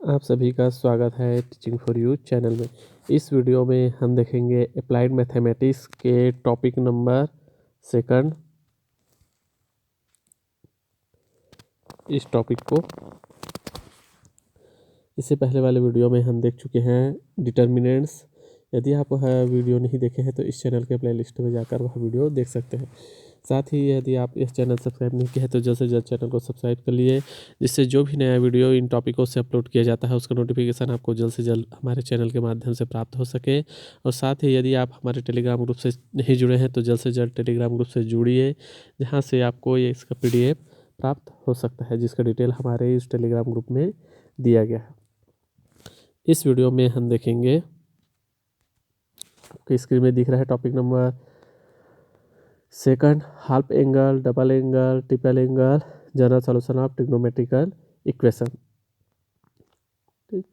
आप सभी का स्वागत है टीचिंग फॉर यू चैनल में। इस वीडियो में हम देखेंगे अप्लाइड मैथमेटिक्स के टॉपिक नंबर 2। इस टॉपिक को इससे पहले वाले वीडियो में हम देख चुके हैं डिटर्मिनेंट्स। यदि आप वह वीडियो नहीं देखे हैं तो इस चैनल के प्लेलिस्ट में जाकर वह वीडियो देख सकते हैं। साथ ही यदि आप इस चैनल सब्सक्राइब नहीं किया है तो जल्द से जल्द चैनल को सब्सक्राइब कर लिए, जिससे जो भी नया वीडियो इन टॉपिकों से अपलोड किया जाता है उसका नोटिफिकेशन आपको जल्द से जल्द हमारे चैनल के माध्यम से प्राप्त हो सके। और साथ ही यदि आप हमारे टेलीग्राम ग्रुप से नहीं जुड़े हैं तो जल्द से जल्द टेलीग्राम ग्रुप से जुड़िए, जहाँ से आपको ये इसका PDF प्राप्त हो सकता है, जिसका डिटेल हमारे इस टेलीग्राम ग्रुप में दिया गया है। इस वीडियो में हम देखेंगे, आपके स्क्रीन में दिख रहा है topic number 2, half angle, double angle, triple angle, general solution of trigonometrical equation. ठीक,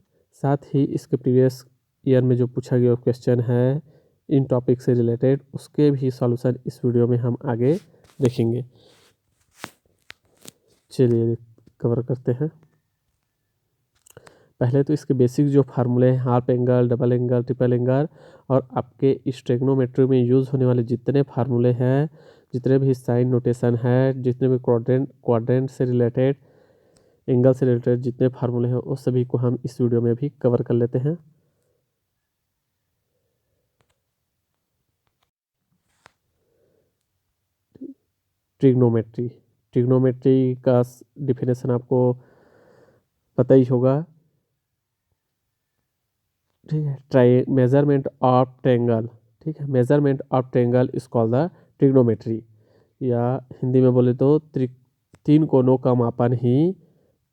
साथ ही इसके प्रीवियस ईयर में जो पूछा गया क्वेश्चन है इन टॉपिक से रिलेटेड, उसके भी सॉल्यूशन इस वीडियो में हम आगे देखेंगे। चलिए कवर करते हैं। पहले तो इसके बेसिक जो फार्मूले हैं, half angle, double angle, triple angle, और आपके इस ट्रिग्नोमेट्री में यूज़ होने वाले जितने फार्मूले हैं, जितने भी साइन नोटेशन है, जितने भी क्वाड्रेंट से रिलेटेड, एंगल से रिलेटेड जितने फार्मूले हैं उस सभी को हम इस वीडियो में भी कवर कर लेते हैं। ट्रिग्नोमेट्री का डिफिनेशन आपको पता ही होगा। ठीक है, मेजरमेंट ऑफ ट्रायंगल। ठीक है, measurement of triangle is called the trigonometry, या हिंदी में बोले तो तीन कोनों का मापन ही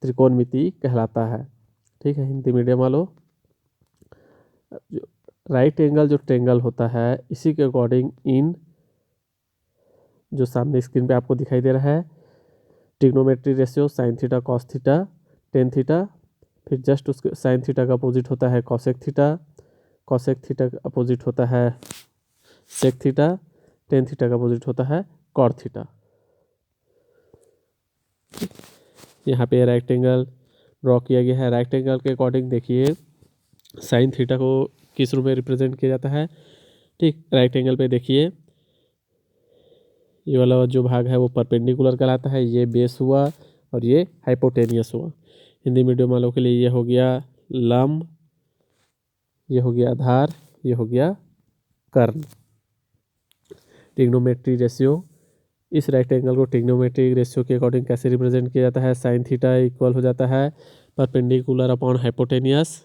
त्रिकोणमिति कहलाता है। ठीक है, हिंदी मीडियम वालों, जो राइट एंगल जो ट्रायंगल होता है इसी के अकॉर्डिंग इन जो सामने स्क्रीन पे आपको दिखाई दे रहा है trigonometry ratio sine theta, cos theta, tan theta, फिर जस्ट उसके साइन थीटा का अपोजिट होता है कॉसेक थीटा, कॉसेक थीटा का अपोजिट होता है सेक थीटा, टेन थीटा का अपोजिट होता है कॉट थीटा। यहाँ पे राइट एंगल ड्रॉ किया गया है। राइट एंगल के अकॉर्डिंग देखिए साइन थीटा को किस रूप में रिप्रेजेंट किया जाता है। ठीक, राइट एंगल पे देखिए ये वाला जो भाग है वो परपेंडिकुलर कहलाता है, ये बेस हुआ और ये हाइपोटेनियस हुआ। हिंदी मीडियम वालों के लिए ये हो गया लंब, ये हो गया आधार, ये हो गया कर्ण। ट्रिग्नोमेट्री रेशियो, इस राइट एंगल को ट्रिग्नोमेट्रिक रेशियो के अकॉर्डिंग कैसे रिप्रेजेंट किया जाता है, साइन थीटा इक्वल हो जाता है perpendicular upon hypotenuse,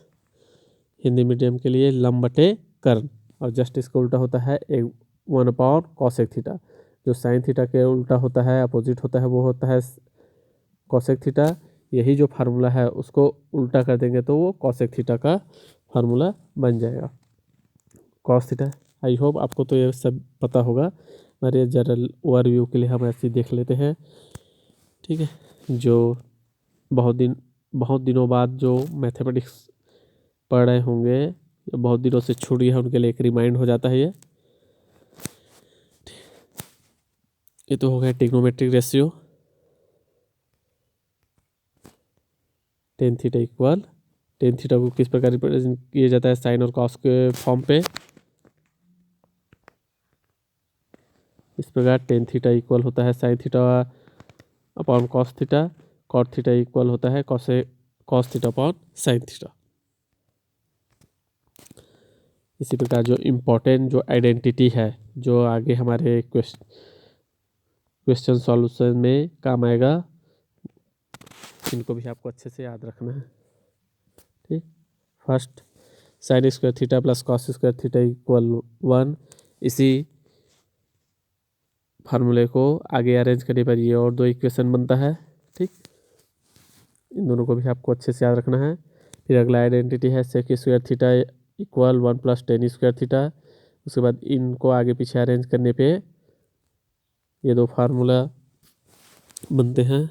Hindi medium के लिए लंब बटे कर्ण, और जस्ट इसका उल्टा होता है 1 अपॉन कॉसेक थीटा। जो साइन थीटा के उल्टा होता है, अपोजिट होता है, वो होता है कॉसेक थीटा। यही जो फार्मूला है उसको उल्टा कर देंगे तो वो कॉसेक थीटा का फार्मूला बन जाएगा, कॉस थीटा। आई होप आपको तो ये सब पता होगा, हमारे जनरल ओवरव्यू के लिए हम ऐसे देख लेते हैं। ठीक है, जो बहुत दिनों बाद जो मैथमेटिक्स पढ़ रहे होंगे, बहुत दिनों से छूट गया है, उनके लिए एक रिमाइंड हो जाता है ये तो हो गया trigonometric ratio. Tan theta equal, tan theta को किस प्रकार रिप्रेजेंट किया जाता है, साइन और कॉस के फॉर्म पे। इस प्रकार टेन थीटा इक्वल होता है sine theta upon cos theta, cot theta equal होता है cos theta upon sine theta. इसी प्रकार जो इम्पोर्टेंट जो आइडेंटिटी है जो आगे हमारे क्वेश्चन सॉल्यूशन में काम आएगा, इनको भी आपको अच्छे से याद रखना है। ठीक, first sine square theta plus cos square theta equal 1, इसी फार्मूले को आगे अरेंज करने पर ये और दो इक्वेशन बनता है। ठीक, इन दोनों को भी आपको अच्छे से याद रखना है। फिर अगला आइडेंटिटी है sec square theta equal 1 plus tan square theta. उसके बाद इनको आगे पीछे अरेंज करने पे ये दो फार्मूला बनते हैं,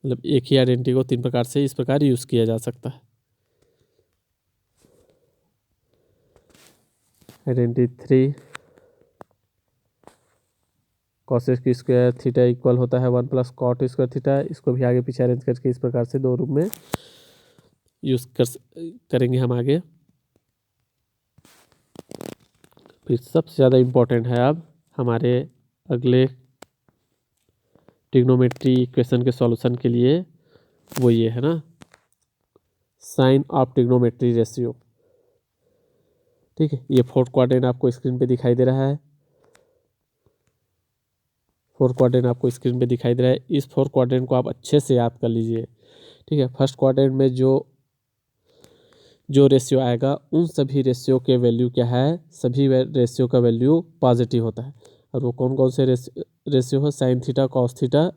मतलब एक ही आइडेंटिटी को तीन प्रकार से इस प्रकार यूज़ किया जा सकता है। Identity 3 cosec square theta equal होता है 1 प्लस कॉट स्क्वायर थीटा। इसको भी आगे पीछे अरेंज करके इस प्रकार से दो रूप में यूज़ करेंगे हम आगे। फिर सबसे ज़्यादा इम्पोर्टेंट है अब हमारे अगले ट्रिग्नोमेट्री इक्वेशन के सॉल्यूशन के लिए, वो ये है ना, साइन ऑफ ट्रिग्नोमेट्री रेशियो। ठीक है, ये फोर्थ क्वाड्रेंट आपको स्क्रीन पे दिखाई दे रहा है। फोर्थ क्वाड्रेंट आपको स्क्रीन पे दिखाई दे रहा है। इस फोर्थ क्वाड्रेंट को आप अच्छे से याद कर लीजिए। ठीक है, फर्स्ट क्वाड्रेंट में जो रेशियो आएगा उन सभी रेशियो के वैल्यू क्या है, सभी रेशियो का वैल्यू पॉजिटिव होता है। और वो कौन कौन से रेशियो है, साइन थीटा, कॉस थीटा,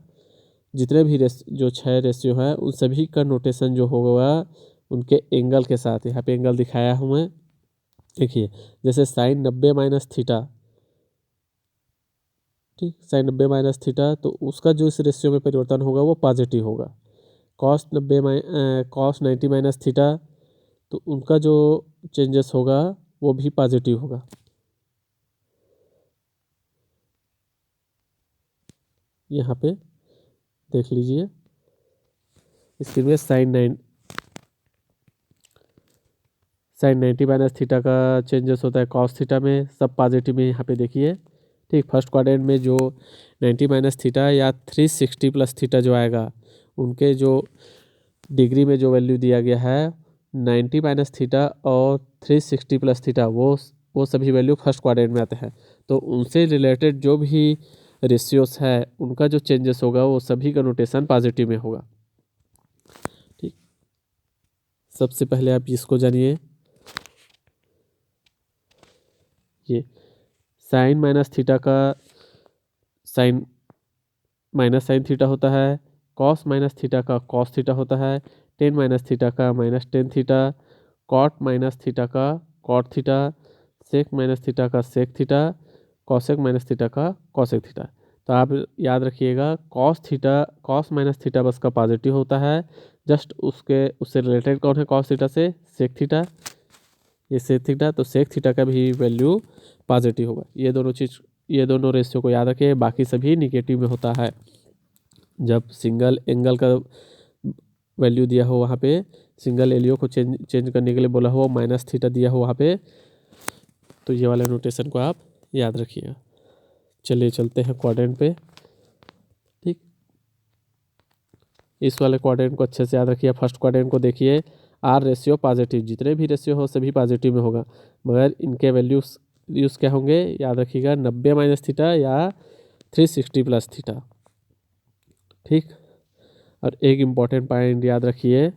जितने भी जो 6 रेशियो है उन सभी का नोटेशन जो होगा उनके एंगल के साथ, यहाँ पे एंगल दिखाया हूँ मैं। देखिए, जैसे साइन 90 माइनस थीटा, ठीक, साइन 90 माइनस थीटा, तो उसका जो इस रेशियो में परिवर्तन होगा वो पॉजिटिव होगा। कॉस 90 माइनस थीटा, तो उनका जो चेंजेस होगा वो भी पॉजिटिव होगा। यहाँ पे देख लीजिए स्क्रीन में साइन 90 माइनस थीटा का चेंजेस होता है कॉस थीटा में, सब पॉजिटिव में यहाँ पे देखिए। ठीक, फर्स्ट क्वाड्रेंट में जो 90 माइनस थीटा या 360 प्लस थीटा जो आएगा, उनके जो डिग्री में जो वैल्यू दिया गया है 90 माइनस थीटा और 360 प्लस थीटा, वो सभी वैल्यू फर्स्ट क्वाड्रेंट में आते हैं। तो उनसे रिलेटेड जो भी रेशियोस है उनका जो चेंजेस होगा वो सभी का नोटेशन पॉजिटिव में होगा। ठीक, सबसे पहले आप इसको जानिए। ये साइन माइनस थीटा का साइन माइनस साइन थीटा होता है, कॉस माइनस थीटा का कॉस थीटा होता है, टेन माइनस थीटा का minus tan theta, cot minus theta का cot theta, sec minus theta का sec theta, cosec minus theta का कॉसेक थीटा। तो आप याद रखिएगा कॉस माइनस थीटा बस का पॉजिटिव होता है, जस्ट उससे रिलेटेड कौन है, कॉस थीटा से सेक थीटा, ये सेक थीटा, तो सेक थीटा का भी वैल्यू पॉजिटिव होगा। ये दोनों रेशियो को याद रखिए, बाकी सभी निगेटिव में होता है। जब सिंगल एंगल का वैल्यू दिया हो वहाँ पे, सिंगल एलियो को चेंज करने के लिए बोला हो माइनस थीटा दिया हो वहाँ पे, तो ये वाले नोटेशन को आप याद रखिएगा। चलिए चलते हैं क्वाड्रेंट पे। ठीक, इस वाले क्वाड्रेंट को अच्छे से याद रखिए। फर्स्ट क्वाड्रेंट को देखिए, आर रेशियो पॉजिटिव, जितने भी रेशियो हो सभी पॉजिटिव में होगा, मगर इनके वैल्यूज क्या होंगे याद रखिएगा, 90 माइनस थीटा या 360 प्लस थीटा। ठीक, और एक इम्पॉर्टेंट पॉइंट याद रखिए,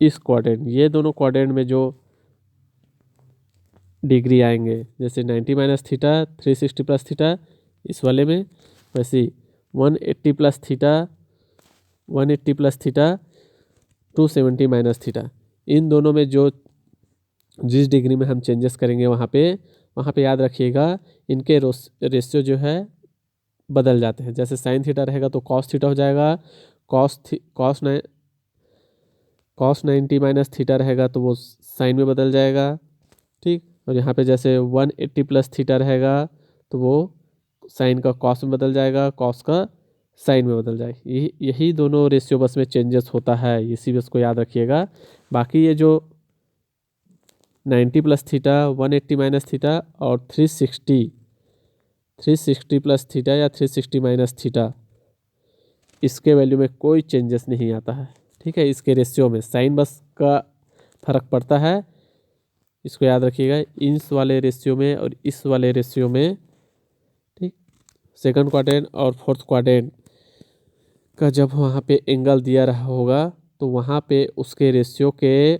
इस क्वाड्रेंट, ये दोनों क्वाड्रेंट में जो डिग्री आएंगे, जैसे 90 माइनस थीटा 360 प्लस थीटा इस वाले में, वैसे 180 प्लस थीटा 270 माइनस थीटा, इन दोनों में जिस डिग्री में हम चेंजेस करेंगे वहाँ पे याद रखिएगा इनके रेशियो जो है बदल जाते हैं। जैसे साइन थीटा रहेगा तो कॉस थीटा हो जाएगा, कॉस 90 माइनस थीटा रहेगा तो वो साइन में बदल जाएगा। ठीक, और यहाँ पे जैसे 180 प्लस थीटा रहेगा तो वो साइन का कॉस में बदल जाएगा, कॉस का साइन में बदल जाएगा। यही दोनों रेशियो बस में चेंजेस होता है, इसी बस को याद रखिएगा। बाकी ये जो 90 प्लस थीटा 180 माइनस थीटा और 360 प्लस थीटा या 360 माइनस थीटा, इसके वैल्यू में कोई चेंजेस नहीं आता है। ठीक है, इसके रेशियो में साइन बस का फर्क पड़ता है, इसको याद रखिएगा इस वाले रेशियो में और इस वाले रेशियो में। ठीक, सेकंड क्वाड्रेंट और फोर्थ क्वाड्रेंट का जब वहाँ पे एंगल दिया रहा होगा तो वहाँ पे उसके रेशियो के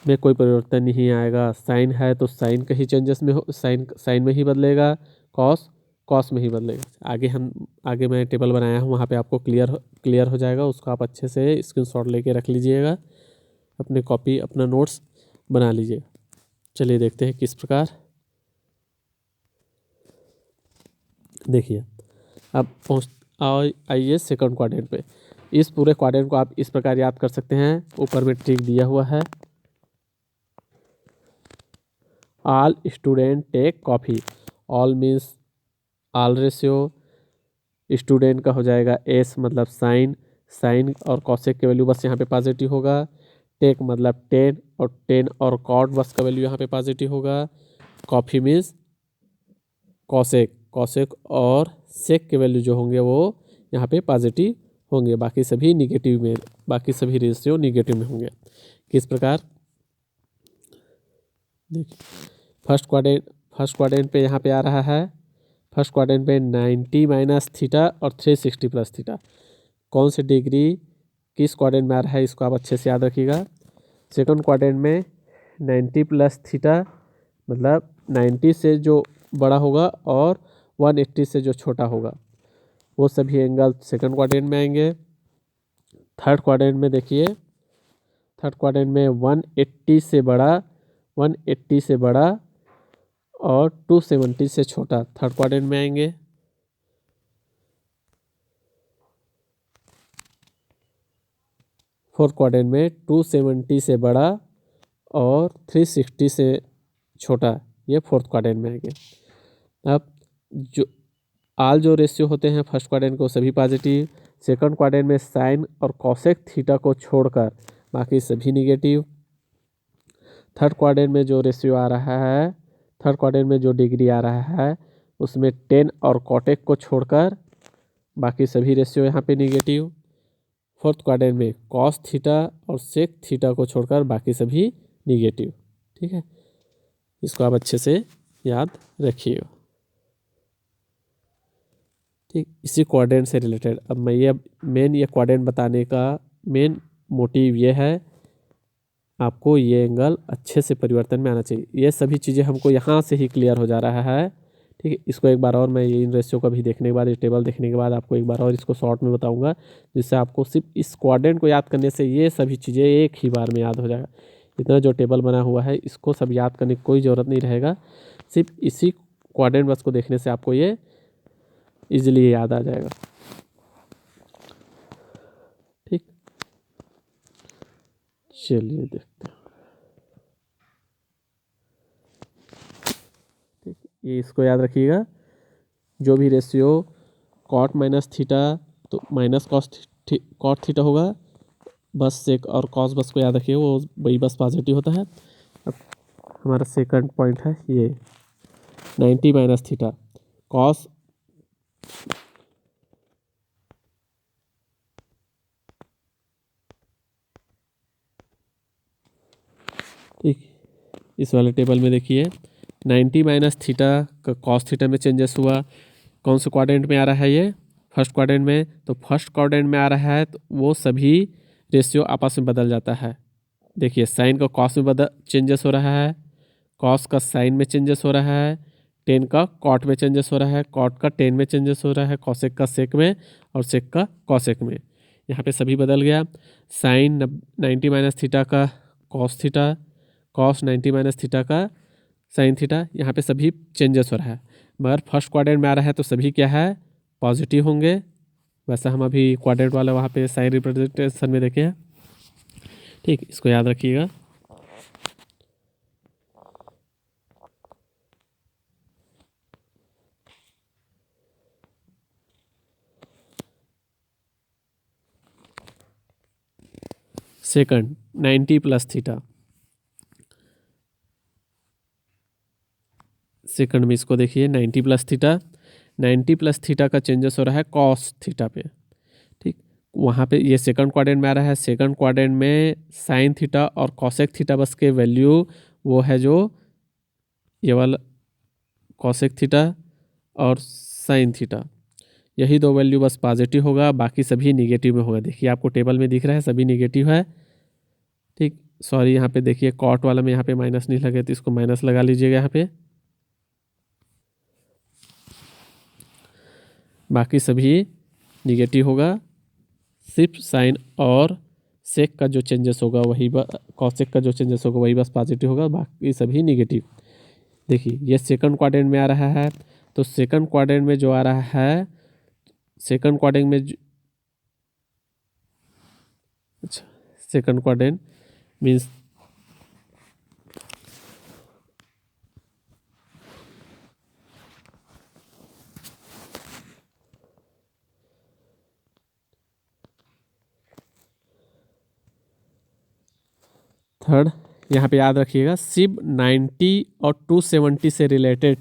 में कोई परिवर्तन नहीं आएगा। साइन है तो साइन का ही चेंजेस में हो, साइन में ही बदलेगा, कॉस में ही बदलेगा। आगे मैं टेबल बनाया हूँ, वहाँ पे आपको क्लियर हो जाएगा, उसको आप अच्छे से स्क्रीनशॉट लेके रख लीजिएगा, अपने कॉपी अपना नोट्स बना लीजिएगा। चलिए देखते हैं किस प्रकार। देखिए, अब आइए सेकंड क्वाड्रेंट पे। इस पूरे क्वाड्रेंट को आप इस प्रकार याद कर सकते हैं, ऊपर में ट्रिक दिया हुआ है, all student take coffee. All means all ratio, student का हो जाएगा एस मतलब साइन, साइन और कॉसेक के वैल्यू बस यहाँ पे पॉजिटिव होगा। टेक मतलब 10 और 10 और कॉट बस का वैल्यू यहाँ पे पॉजिटिव होगा। कॉफी मीन्स कॉसेक, कॉसेक और सेक के वैल्यू जो होंगे वो यहाँ पे पॉजिटिव होंगे, बाकी सभी निगेटिव में, बाकी सभी रेशियो निगेटिव में होंगे। किस प्रकार देखिए, फर्स्ट क्वाड्रेंट पे यहाँ पे आ रहा है, फर्स्ट क्वाड्रेंट पे 90 माइनस थीटा और 360 प्लस थीटा, कौन सी डिग्री किस क्वाड्रेंट में आ रहा है इसको आप अच्छे से याद रखिएगा। सेकंड क्वाड्रेंट में 90 प्लस थीटा मतलब 90 से जो बड़ा होगा और 180 से जो छोटा होगा वो सभी एंगल सेकंड क्वाड्रेंट में आएंगे। थर्ड क्वाड्रेंट में देखिए, थर्ड क्वाड्रेंट में 180 से बड़ा, 180 से बड़ा और 270 से छोटा थर्ड क्वाड्रेंट में आएंगे। फोर्थ क्वाड्रेंट में 270 से बड़ा और 360 से छोटा, ये फोर्थ क्वाड्रेंट में आएंगे। अब जो रेशियो होते हैं फर्स्ट क्वाड्रेंट को सभी पॉजिटिव, सेकंड क्वाड्रेंट में साइन और कॉसेक थीटा को छोड़कर बाकी सभी निगेटिव। थर्ड क्वाड्रेंट में जो रेशियो आ रहा है, थर्ड क्वाड्रेंट में जो डिग्री आ रहा है उसमें 10 और कॉटेक को छोड़कर बाकी सभी रेशियो यहाँ पे निगेटिव। फोर्थ क्वाड्रेंट में कॉस थीटा और सेक थीटा को छोड़कर बाकी सभी निगेटिव। ठीक है, इसको आप अच्छे से याद रखिएगा। ठीक, इसी क्वाड्रेंट से रिलेटेड अब मैं ये क्वाड्रेंट बताने का मेन मोटिव ये है, आपको ये एंगल अच्छे से परिवर्तन में आना चाहिए। ये सभी चीज़ें हमको यहाँ से ही क्लियर हो जा रहा है। ठीक है, इसको एक बार और मैं इन रेशियो का भी देखने के बाद, ये टेबल देखने के बाद आपको एक बार और इसको शॉर्ट में बताऊंगा, जिससे आपको सिर्फ इस क्वाड्रेंट को याद करने से ये सभी चीज़ें एक ही बार में याद हो जाएगा। इतना जो टेबल बना हुआ है इसको सब याद करने की कोई ज़रूरत नहीं रहेगा, सिर्फ इसी क्वाड्रेंट बस को देखने से आपको ये ईजिली याद आ जाएगा। ठीक, चलिए देखते हैं। ठीक, ये इसको याद रखिएगा, जो भी रेशियो कॉट माइनस थीटा तो माइनस कॉट थीटा होगा, बस सेक और कॉस बस को याद रखिए, वो वही बस पॉजिटिव होता है। अब हमारा सेकंड पॉइंट है ये 90 माइनस थीटा कॉस, ठीक, इस वाले टेबल में देखिए 90 माइनस थीटा का कॉस थीटा में चेंजेस हुआ, कौन से क्वाड्रेंट में आ रहा है ये, फर्स्ट क्वाड्रेंट में। तो फर्स्ट क्वाड्रेंट में आ रहा है तो वो सभी रेशियो आपस में बदल जाता है। देखिए साइन का कॉस में चेंजेस हो रहा है, कॉस का साइन में चेंजेस हो रहा है, 10 का कॉट में चेंजेस हो रहा है, कॉट का 10 में चेंजेस हो रहा है, कॉसेक का सेक में और सेक का कॉसेक में, यहाँ पे सभी बदल गया। साइन 90 माइनस थीटा का cos theta, cos 90 minus theta का साइन थीटा, यहाँ पे सभी चेंजेस हो रहा है। मगर फर्स्ट क्वाड्रेंट में आ रहा है तो सभी क्या है, पॉजिटिव होंगे। वैसा हम अभी क्वाड्रेंट वाला वहाँ पे साइन रिप्रेजेंटेशन में देखे हैं। ठीक, इसको याद रखिएगा। सेकंड 90 प्लस थीटा, सेकंड में इसको देखिए 90 प्लस थीटा, 90 प्लस थीटा का चेंजेस हो रहा है कॉस थीटा पे। ठीक, वहाँ पे ये सेकंड क्वाड्रेंट में आ रहा है, सेकंड क्वाड्रेंट में साइन थीटा और कॉसेक थीटा बस के वैल्यू वो है जो ये वाला कॉसेक थीटा और साइन थीटा, यही दो वैल्यू बस पॉजिटिव होगा, बाकी सभी निगेटिव में होगा। देखिए आपको टेबल में दिख रहा है सभी निगेटिव है। ठीक, सॉरी यहाँ पे देखिए कॉट वाला में यहाँ पे माइनस नहीं लगे तो इसको माइनस लगा लीजिएगा यहाँ पे, बाकी सभी निगेटिव होगा। सिर्फ साइन और सेक का जो चेंजेस होगा वही कॉसेक का जो चेंजेस होगा वही बस पॉजिटिव होगा, बाकी सभी निगेटिव। देखिए ये सेकंड क्वाड्रेंट में आ रहा है तो सेकंड क्वाड्रेंट में जो आ रहा है, सेकंड क्वाड्रेंट में अच्छा सेकंड क्वाड्रेंट मीन्स थर्ड यहाँ पे याद रखिएगा, सिब 90 और 270 से रिलेटेड,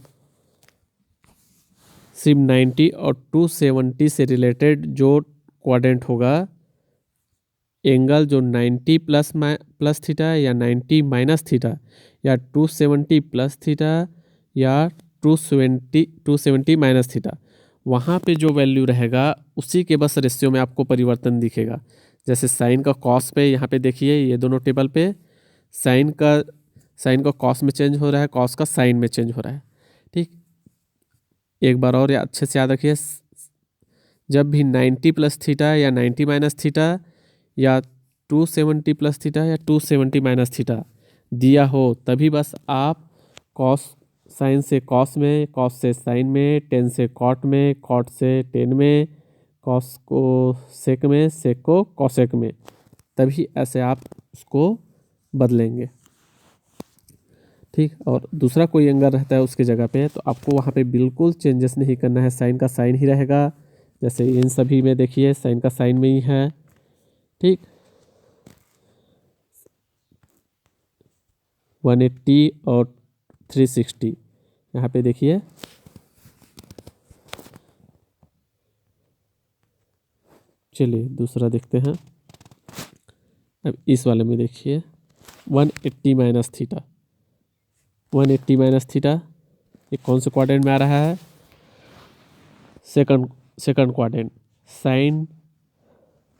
सिब 90 और 270 से रिलेटेड जो क्वाड्रेंट होगा, एंगल जो 90 प्लस थीटा या 90 माइनस थीटा या 270 प्लस थीटा या 270 माइनस थीटा, वहाँ पे जो वैल्यू रहेगा उसी के बस रेशियो में आपको परिवर्तन दिखेगा। जैसे साइन का कॉस पे यहाँ पे देखिए, ये दोनों टेबल पे साइन का कॉस में चेंज हो रहा है, कॉस का साइन में चेंज हो रहा है। ठीक, एक बार और अच्छे से याद रखिए, जब भी 90 प्लस थीटा या 90 माइनस थीटा या 270 प्लस थीटा या 270 माइनस थीटा दिया हो, तभी बस आप कॉस साइन से कॉस में, कॉस से साइन में, टेन से कॉट में, कॉट से टेन में, कॉस को सेक में, सेक को कॉसेक में, तभी ऐसे आप उसको बदलेंगे। ठीक, और दूसरा कोई एंगल रहता है उसके जगह पे, तो आपको वहाँ पे बिल्कुल चेंजेस नहीं करना है, साइन का साइन ही रहेगा। जैसे इन सभी में देखिए साइन का साइन में ही है। ठीक, 180 और 360 यहाँ पे देखिए, चलिए दूसरा देखते हैं। अब इस वाले में देखिए 180 माइनस थीटा, 180 माइनस थीटा, ये कौन से क्वाड्रेंट में आ रहा है? Second quadrant. Sine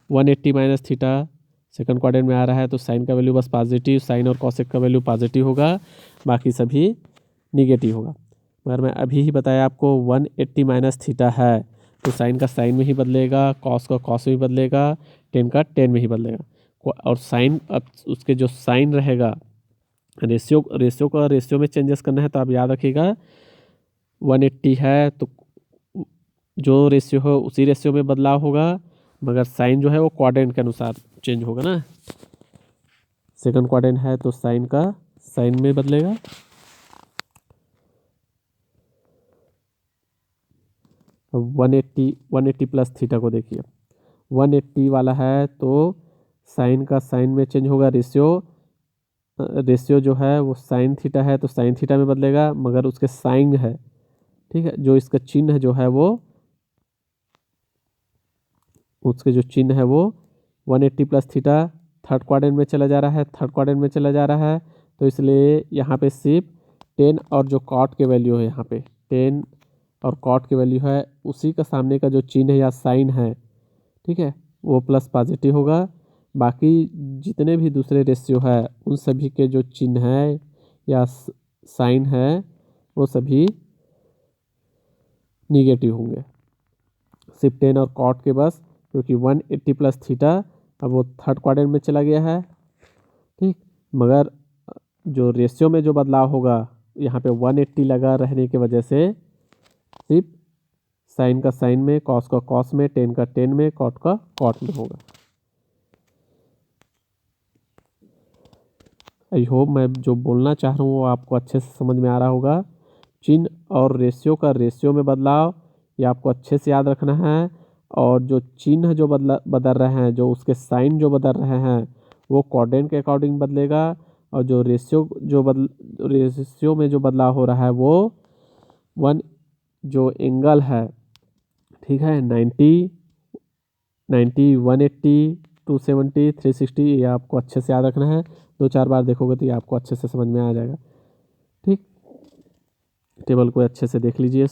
180 minus theta second quadrant में आ रहा है, तो साइन का वैल्यू बस पॉजिटिव, साइन और कॉसेक का वैल्यू पॉजिटिव होगा, बाकी सभी निगेटिव होगा। मगर मैं अभी ही बताया आपको 180 माइनस थीटा है, तो साइन का साइन में ही बदलेगा, कॉस का कॉस में ही बदलेगा, टेन का टेन में ही बदलेगा। और साइन, अब उसके जो साइन रहेगा, रेशियो में चेंजेस करना है, तो आप याद रखिएगा 180 है तो जो रेशियो हो उसी रेशियो में बदलाव होगा, मगर साइन जो है वो क्वाड्रेंट के अनुसार चेंज होगा ना। सेकंड क्वाड्रेंट है तो साइन का साइन में बदलेगा। अब 180 प्लस थीटा को देखिए, 180 वाला है तो साइन का साइन में चेंज होगा, रेशियो जो है वो साइन थीटा है तो साइन थीटा में बदलेगा, मगर उसके साइन है, ठीक है, जो इसका चिन्ह जो है वो, उसके जो चिन्ह है वो 180 प्लस थीटा थर्ड क्वाड्रेंट में चला जा रहा है, थर्ड क्वाड्रेंट में चला जा रहा है, तो इसलिए यहाँ पे सिर्फ 10 और जो कॉट के वैल्यू है, यहाँ पे 10 और कॉट की वैल्यू है, उसी का सामने का जो चिन्ह है या साइन है, ठीक है, वो प्लस पॉजिटिव होगा। बाकी जितने भी दूसरे रेशियो है उन सभी के जो चिन्ह है या साइन है वो सभी निगेटिव होंगे, सिर्फ 10 और कॉट के बस, क्योंकि 180 प्लस थीटा अब वो थर्ड क्वाड्रेंट में चला गया है। ठीक, मगर जो रेशियो में जो बदलाव होगा यहाँ पे 180 लगा रहने की वजह से सिर्फ साइन का साइन में, कॉस का कॉस में, टेन का टेन में, कॉट का कॉट में होगा। आई होप मैं जो बोलना चाह रहा हूँ वो आपको अच्छे से समझ में आ रहा होगा। चिन्ह और रेशियो का रेशियो में बदलाव ये आपको अच्छे से याद रखना है, और जो चिन्ह जो बदल रहे हैं, जो उसके साइन जो बदल रहे हैं वो क्वाड्रेंट के अकॉर्डिंग बदलेगा, और जो रेशियो में जो बदलाव हो रहा है वो जो एंगल है, ठीक है, 90, 180, 270, 360, ये आपको अच्छे से याद रखना है। 2-4 बार देखोगे तो ये आपको अच्छे से समझ में आ जाएगा। ठीक, टेबल को अच्छे से देख लीजिए,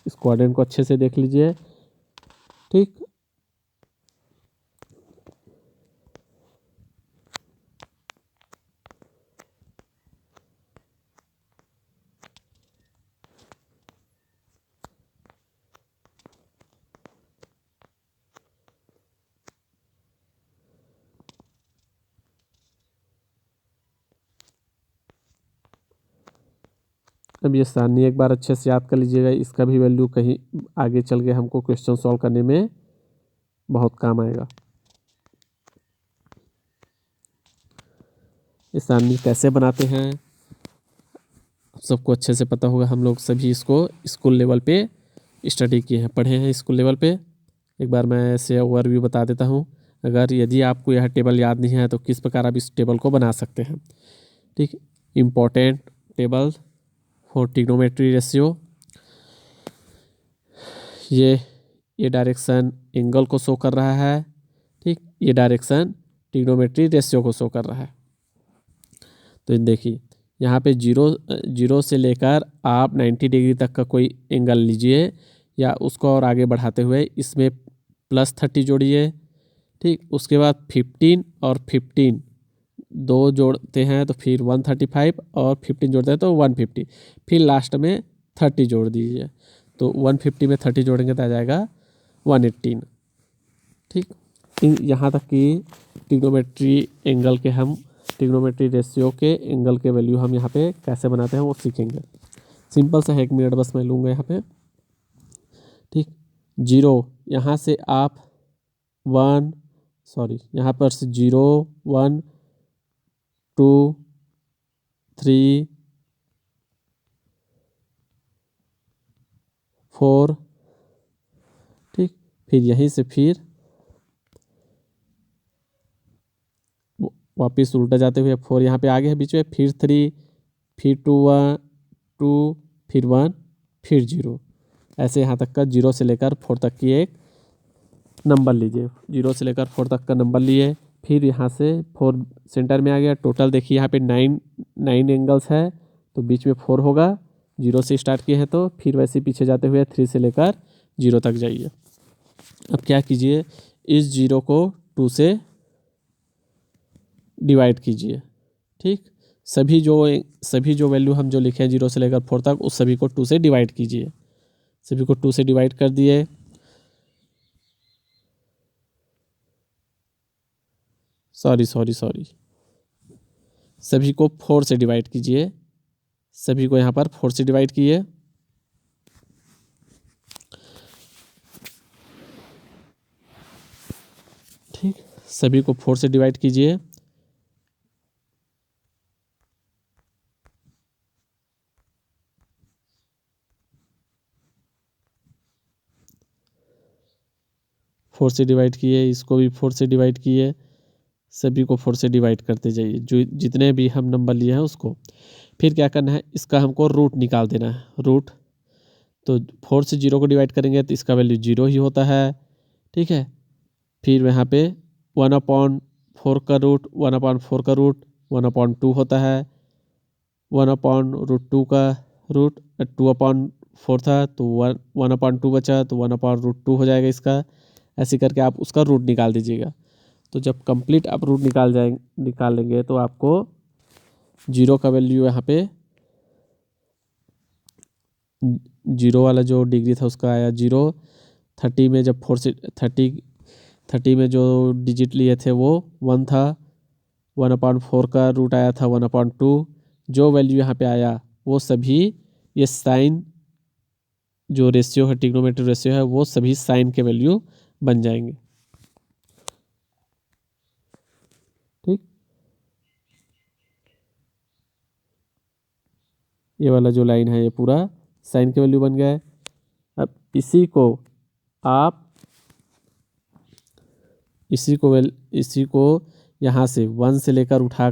इस क्वाड्रेंट को अच्छे से देख लीजिए। ठीक, अब ये सारणी एक बार अच्छे से याद कर लीजिएगा, इसका भी वैल्यू कहीं आगे चल के हमको क्वेश्चन सॉल्व करने में बहुत काम आएगा। ये सारणी कैसे बनाते हैं सबको अच्छे से पता होगा, हम लोग सभी इसको स्कूल लेवल पे स्टडी किए हैं, पढ़े हैं स्कूल लेवल पे। एक बार मैं ऐसे ओवरव्यू बता देता हूँ। अगर यदि आपको यह टेबल याद नहीं है तो किस प्रकार आप इस टेबल को बना सकते हैं। ठीक, important table for trigonometry ratio. ये डायरेक्शन एंगल को शो कर रहा है। ठीक, ये डायरेक्शन ट्रिग्नोमेट्री रेशियो को शो कर रहा है। तो देखिए यहाँ पे जीरो से लेकर आप 90 डिग्री तक का कोई एंगल लीजिए या उसको और आगे बढ़ाते हुए इसमें +30 जोड़िए। ठीक, उसके बाद 15 और 15 दो जोड़ते हैं तो फिर 135 और 15 जोड़ते हैं तो 150, फिर लास्ट में 30 जोड़ दीजिए। तो 150 में 30 जोड़ेंगे तो आ जाएगा 118। ठीक, यहाँ तक कि ट्रिग्नोमेट्री एंगल के हम ट्रिग्नोमेट्री रेशियो के एंगल के वैल्यू हम यहाँ पे कैसे बनाते हैं वो सीखेंगे। सिंपल सा 1 मिनट बस मैं लूँगा यहाँ पे। ठीक, 0 यहाँ से आप यहाँ पर से 0 1 2 3 4। ठीक, फिर यहीं से फिर वापस उल्टा जाते हुए 4 यहाँ पे आगे है बीच में, फिर 3, फिर 2 1 2, फिर 1, फिर 0। ऐसे यहाँ तक का 0 से लेकर 4 तक की एक नंबर लीजिए। 0 से लेकर 4 तक का नंबर लिए, फिर यहाँ से 4 सेंटर में आ गया। टोटल देखिए यहाँ पे 9 एंगल्स है तो बीच में 4 होगा। 0 से स्टार्ट किए हैं तो फिर वैसे पीछे जाते हुए 3 से लेकर 0 तक जाइए। अब क्या कीजिए, इस 0 को 2 से डिवाइड कीजिए। ठीक, सभी जो वैल्यू हम जो लिखे हैं 0 से लेकर 4 तक उस सभी को 2 से डिवाइड कीजिए। सभी को 2 से डिवाइड कर दिए। सॉरी सभी को 4 से डिवाइड कीजिए। सभी को यहाँ पर 4 से डिवाइड किए। ठीक, सभी को 4 से डिवाइड कीजिए। फोर से डिवाइड किए, इसको भी 4 से डिवाइड किए। सभी को 4 से डिवाइड करते जाइए जो जितने भी हम नंबर लिए हैं उसको। फिर क्या करना है, इसका हमको रूट निकाल देना है। रूट तो 4 से 0 को डिवाइड करेंगे तो इसका वैल्यू 0 ही होता है। ठीक है, फिर यहाँ पे 1/4 का रूट 1/4 का रूट 1/2 होता है। 1/√2 का रूट 2/4 था तो 1/2 बचा तो 1/√2 हो जाएगा इसका। ऐसे करके आप उसका रूट निकाल दीजिएगा। तो जब कंप्लीट आप रूट निकाल लेंगे तो आपको 0 का वैल्यू यहाँ पे 0 वाला जो डिग्री था उसका आया 0। 30 में जब 4 से 30 में जो डिजिट लिए थे वो 1 था। 1/4 का रूट आया था 1/2। जो वैल्यू यहाँ पे आया वो सभी ये साइन जो रेशियो है ट्रिग्नोमेट्री रेशियो है वो सभी साइन के वैल्यू बन जाएंगे। ठीक, ये वाला जो लाइन है ये पूरा साइन के वैल्यू बन गया है। अब इसी को यहाँ से 1 से लेकर उठा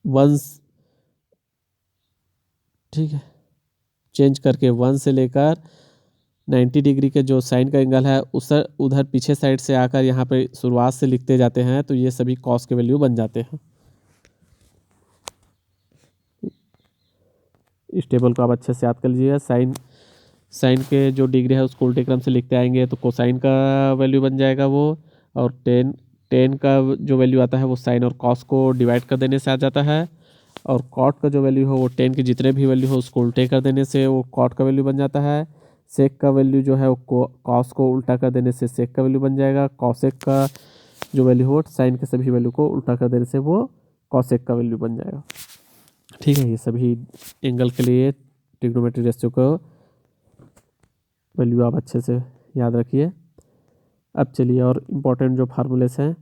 1, ठीक है, चेंज करके 1 से लेकर 90 डिग्री के जो साइन का एंगल है उस उधर पीछे साइड से आकर यहाँ पे शुरुआत से लिखते जाते हैं तो ये सभी कॉस के वैल्यू बन जाते हैं। इस टेबल को आप अच्छे से याद कर लीजिएगा। साइन के जो डिग्री है उसको उल्टे क्रम से लिखते आएंगे तो कोसाइन का वैल्यू बन जाएगा वो। और टेन का जो वैल्यू आता है वो साइन और कॉस को डिवाइड कर देने से आ जाता है। और कॉट का जो वैल्यू हो वो 10 के जितने भी वैल्यू हो उसको उल्टे कर देने से वो कॉट का वैल्यू बन जाता है। सेक का वैल्यू जो है वो कॉस को उल्टा कर देने से सेक का वैल्यू बन जाएगा। कॉसेक का जो वैल्यू हो साइन के सभी वैल्यू को उल्टा कर देने से वो कॉसेक का वैल्यू बन जाएगा। ठीक है, ये सभी एंगल के लिए ट्रिग्नोमेट्री रेशियो को वैल्यू आप अच्छे से याद रखिए। अब चलिए और इम्पोर्टेंट जो फार्मूलेस हैं,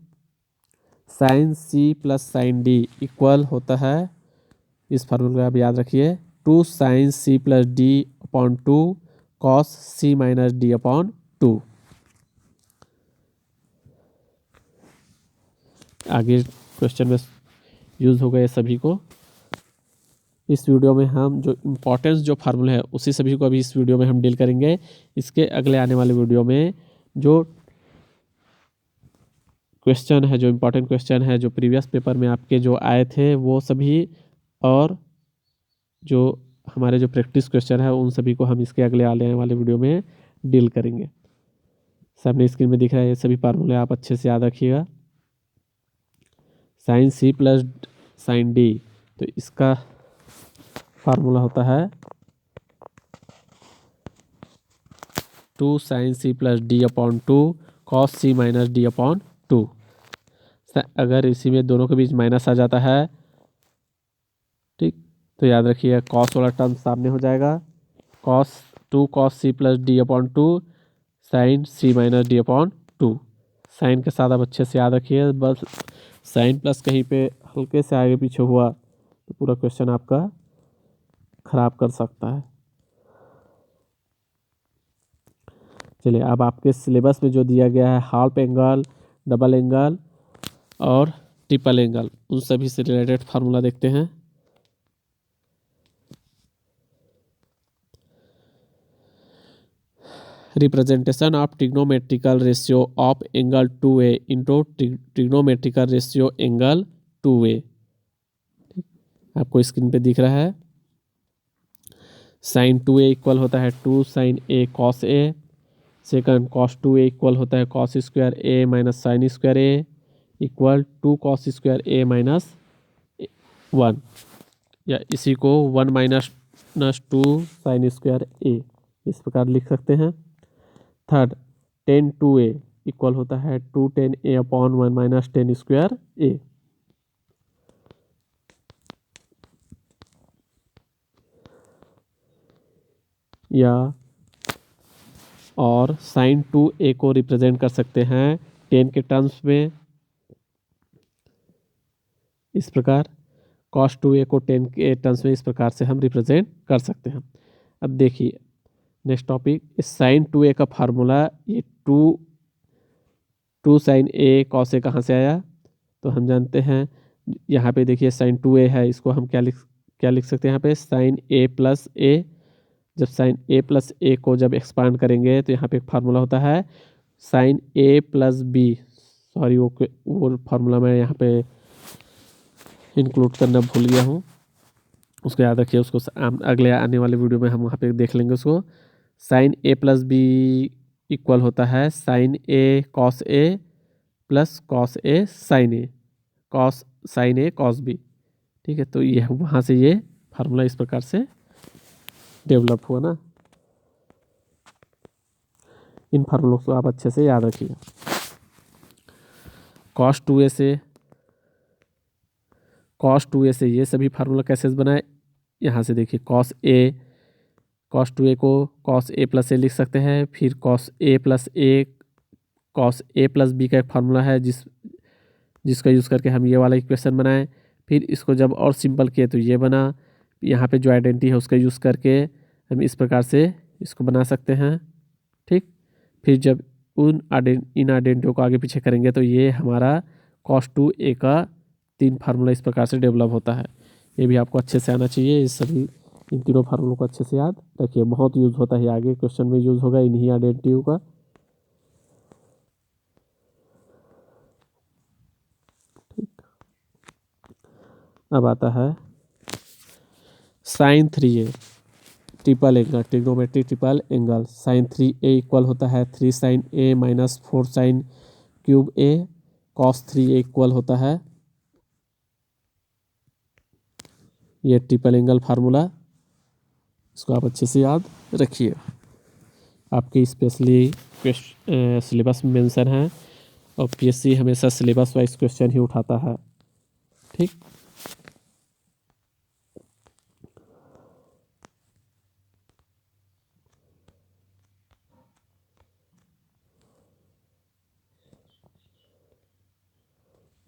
sine C plus sine D equal होता है, इस फार्मूले को आप याद रखिए, 2 sine C plus D upon 2 cos C minus D upon 2। आगे क्वेश्चन में यूज़ होगा ये सभी को। इस वीडियो में हम जो इम्पोर्टेंस जो फार्मूला है उसी सभी को अभी इस वीडियो में हम डील करेंगे। इसके अगले आने वाले वीडियो में जो क्वेश्चन है, जो इम्पोर्टेंट क्वेश्चन है, जो प्रीवियस पेपर में आपके जो आए थे वो सभी, और जो हमारे जो प्रैक्टिस क्वेश्चन है उन सभी को हम इसके अगले आने वाले वीडियो में डील करेंगे। सामने स्क्रीन में दिख रहा है ये सभी फार्मूले, आप अच्छे से याद रखिएगा। Sine C plus sine D, तो इसका फार्मूला होता है 2 sine C plus D upon 2 cos C minus D upon 2। अगर इसी में दोनों के बीच माइनस आ जाता है, ठीक, तो याद रखिए कॉस वाला टर्म सामने हो जाएगा, two cos C plus D upon 2 sine C minus D upon 2। Sine के साथ आप अच्छे से याद रखिए, बस साइन प्लस कहीं पे हल्के से आगे पीछे हुआ तो पूरा क्वेश्चन आपका खराब कर सकता है। चलिए, अब आपके सिलेबस में जो दिया गया है हाफ एंगल, डबल एंगल और ट्रिपल एंगल, उन सभी से रिलेटेड फार्मूला देखते हैं। Representation of trigonometrical ratio of angle 2a into trigonometrical ratio angle 2a, आपको स्क्रीन पे दिख रहा है। साइन 2a इक्वल होता है 2 sine a cos a, second cos 2a equal होता है cos square a minus sine square a equal 2 cos square a minus 1, या इसी को 1 माइनस 2 साइन स्क्वायर a, इस प्रकार लिख सकते हैं। थर्ड टेन 2a इक्वल होता है 2 ten a upon 1 minus 10 square a, या और साइन 2a को रिप्रेजेंट कर सकते हैं 10 के टर्म्स में इस प्रकार, कॉस 2a को 10 के टर्म्स में इस प्रकार से हम रिप्रेजेंट कर सकते हैं। अब देखिए नेक्स्ट टॉपिक, इस साइन 2a का फार्मूला, ये 2 साइन a कॉस a कहाँ से आया, तो हम जानते हैं यहाँ पे देखिए साइन 2a है, इसको हम क्या लिख सकते हैं यहाँ पे साइन a प्लस a। जब साइन a प्लस a को जब एक्सपांड करेंगे तो यहाँ पे एक फार्मूला होता है sine a plus b, sorry वो फार्मूला मैं यहाँ पे इंक्लूड करना भूल गया हूँ, उसको याद रखिए, उसको अगले आने वाले वीडियो में हम वहाँ पे देख लेंगे उसको। Sine a plus B equal होता है sine a cos a plus cos a sine a, cos sine a cos b, ठीक है। तो ये वहाँ से ये फार्मूला इस प्रकार से डेवलप हुआ ना। इन फार्मूलों को आप अच्छे से याद रखिए। कॉस 2a से ये सभी फार्मूला कैसे बनाए, यहाँ से देखिए कॉस 2a को कॉस a प्लस ए लिख सकते हैं, फिर cos a plus A, cos a plus B का एक फार्मूला है जिसका यूज़ करके हम ये वाला इक्वेशन बनाए, फिर इसको जब और सिंपल किए तो ये बना, यहाँ पे जो आइडेंटिटी है उसका यूज़ करके हम इस प्रकार से इसको बना सकते हैं, ठीक। फिर जब इन आइडेंटिटी को आगे पीछे करेंगे तो ये हमारा कॉस 2a का 3 फार्मूला इस प्रकार से डेवलप होता है। ये भी आपको अच्छे से आना चाहिए, इस सभी इन तीनों फार्मूलों को अच्छे से याद रखिए, बहुत यूज़ होता है, आगे क्वेश्चन में यूज़ होगा इन्हीं आइडेंटिटी का। ठीक, अब आता है sine 3a triple angle, trigonometric triple angle. Sine 3a equal होता है 3 sine a minus 4 sine cube a, cos 3a equal होता है ये ट्रिपल एंगल फार्मूला, इसको आप अच्छे से याद रखिए, आपके स्पेशली सिलेबस में मेंशन है, और पीएससी हमेशा सिलेबस वाइज क्वेश्चन ही उठाता है, ठीक।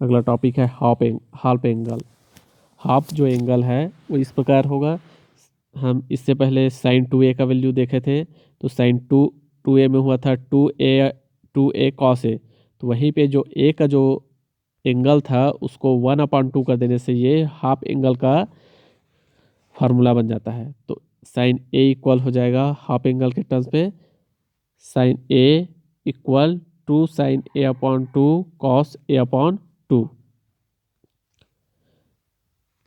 अगला टॉपिक है हाफ एंगल। हाफ जो एंगल है वो इस प्रकार होगा, हम इससे पहले साइन 2a का वैल्यू देखे थे, तो साइन 2a में हुआ था 2a कॉस a, तो वहीं पे जो a का जो एंगल था उसको 1/2 कर देने से ये हाफ एंगल का फार्मूला बन जाता है। तो साइन ए इक्वल हो जाएगा हाफ एंगल के टर्म्स पे sine A equal to sine A/2 cos A/2।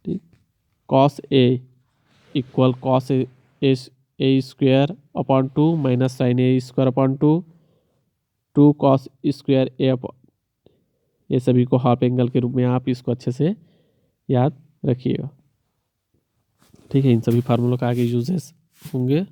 ठीक, cos A equal cos A square upon 2 minus sine A square upon 2 cos square A, ये सभी को हाफ एंगल के रूप में आप इसको अच्छे से याद रखिएगा। ठीक है, इन सभी फार्मूलों का आगे यूजेस होंगे।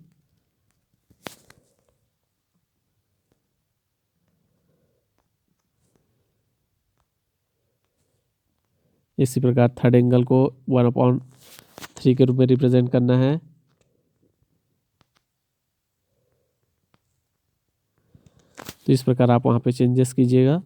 इसी प्रकार थर्ड एंगल को 1/3 के रूप में रिप्रेजेंट करना है। तो इस प्रकार आप वहाँ पे चेंजेस कीजिएगा।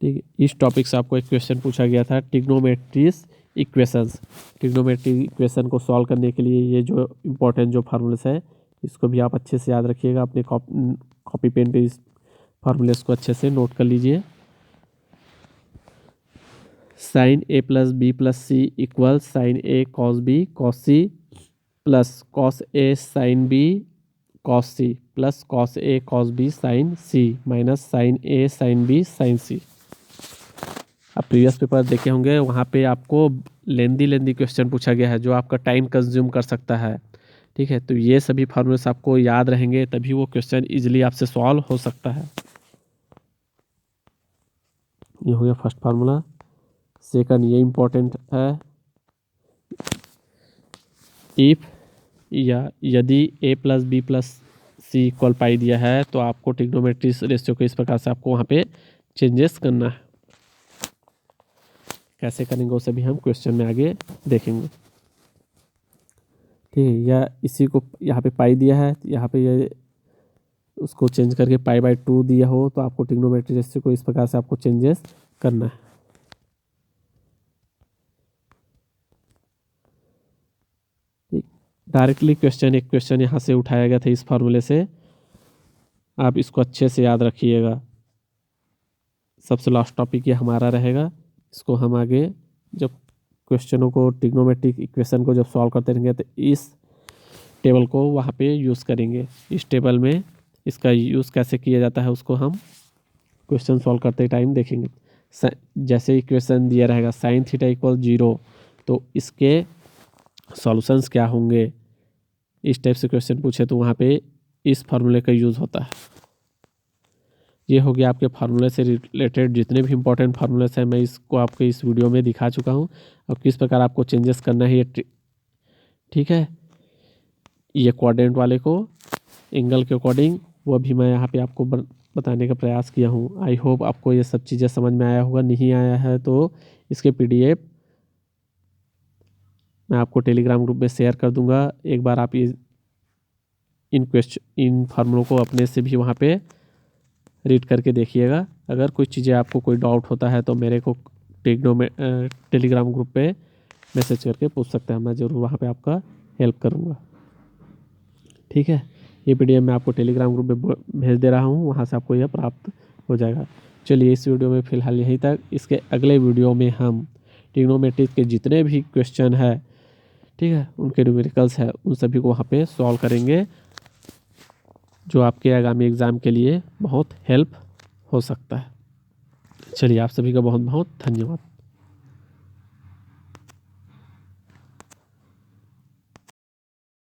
ठीक है, इस टॉपिक से आपको एक क्वेश्चन पूछा गया था ट्रिग्नोमेट्रीज इक्वेशंस। ट्रिग्नोमेट्री इक्वेशन को सॉल्व करने के लिए ये जो इम्पोर्टेंट जो फार्मूलेस है इसको भी आप अच्छे से याद रखिएगा। अपने कॉपी पेन पे इस फार्मूलेस को अच्छे से नोट कर लीजिए। Sine A plus B plus C equal sine A cos B cos C plus cos A sine B cos C plus cos A cos B sine C minus sine A sine B sine C. आप previous paper देखे होंगे, वहाँ पे आपको lengthy question पूछा गया है जो आपका टाइम कंज्यूम कर सकता है। ठीक है, तो ये सभी फार्मूलेस आपको याद रहेंगे तभी वो क्वेश्चन इजीली आपसे सॉल्व हो सकता है। ये हो गया फर्स्ट फार्मूला। सेकंड ये इम्पोर्टेंट है, इफ या यदि a plus B plus C equal pi दिया है तो आपको ट्रिग्नोमेट्री रेशियो को इस प्रकार से आपको वहाँ पे चेंजेस करना है। कैसे करेंगे उसे भी हम क्वेश्चन में आगे देखेंगे। ठीक है, या इसी को यहाँ पे पाई दिया है, यहाँ पे ये उसको चेंज करके π/2 दिया हो तो आपको ट्रिग्नोमेट्री रेशियो को इस प्रकार से आपको चेंजेस करना है। ठीक, डायरेक्टली एक क्वेश्चन यहाँ से उठाया गया था इस फार्मूले से, आप इसको अच्छे से याद रखिएगा। सबसे लास्ट टॉपिक ये हमारा रहेगा। इसको हम आगे जब क्वेश्चनों को ट्रिग्नोमेट्रिक इक्वेशन को जब सॉल्व करते रहेंगे तो इस टेबल को वहाँ पे यूज़ करेंगे। इस टेबल में इसका यूज़ कैसे किया जाता है उसको हम क्वेश्चन सॉल्व करते टाइम देखेंगे। जैसे इक्वेशन दिया रहेगा साइन थीटा इक्वल 0 तो इसके सॉल्यूशंस क्या होंगे, इस टाइप से क्वेश्चन पूछे तो वहाँ पे इस फार्मूले का यूज़ होता है। ये हो गया आपके फार्मूले से रिलेटेड जितने भी इंपॉर्टेंट फार्मूलेस हैं, मैं इसको आपको इस वीडियो में दिखा चुका हूँ और किस प्रकार आपको चेंजेस करना है ये। ठीक है, ये क्वाड्रेंट वाले को एंगल के अकॉर्डिंग वो भी मैं यहाँ पे आपको बताने का प्रयास किया हूँ। आई होप आपको ये सब चीज़ें समझ में आया होगा। नहीं आया है तो इसके PDF मैं आपको टेलीग्राम ग्रुप में शेयर कर दूँगा। एक बार आप ये इन फार्मूलों को अपने से भी वहाँ पे रीड करके देखिएगा। अगर कोई चीज़ें आपको कोई डाउट होता है तो मेरे को टेलीग्राम ग्रुप पे मैसेज करके पूछ सकते हैं, मैं ज़रूर वहाँ पे आपका हेल्प करूँगा। ठीक है, ये PDF मैं आपको टेलीग्राम ग्रुप में भेज दे रहा हूँ, वहाँ से आपको यह प्राप्त हो जाएगा। चलिए इस वीडियो में फ़िलहाल यहीं तक। इसके अगले वीडियो में हम ट्रिग्नोमेट्री के जितने भी क्वेश्चन है, ठीक है, उनके न्यूमेरिकल्स है, उन सभी को वहाँ पे सॉल्व करेंगे जो आपके आगामी एग्ज़ाम के लिए बहुत हेल्प हो सकता है। चलिए आप सभी का बहुत बहुत धन्यवाद।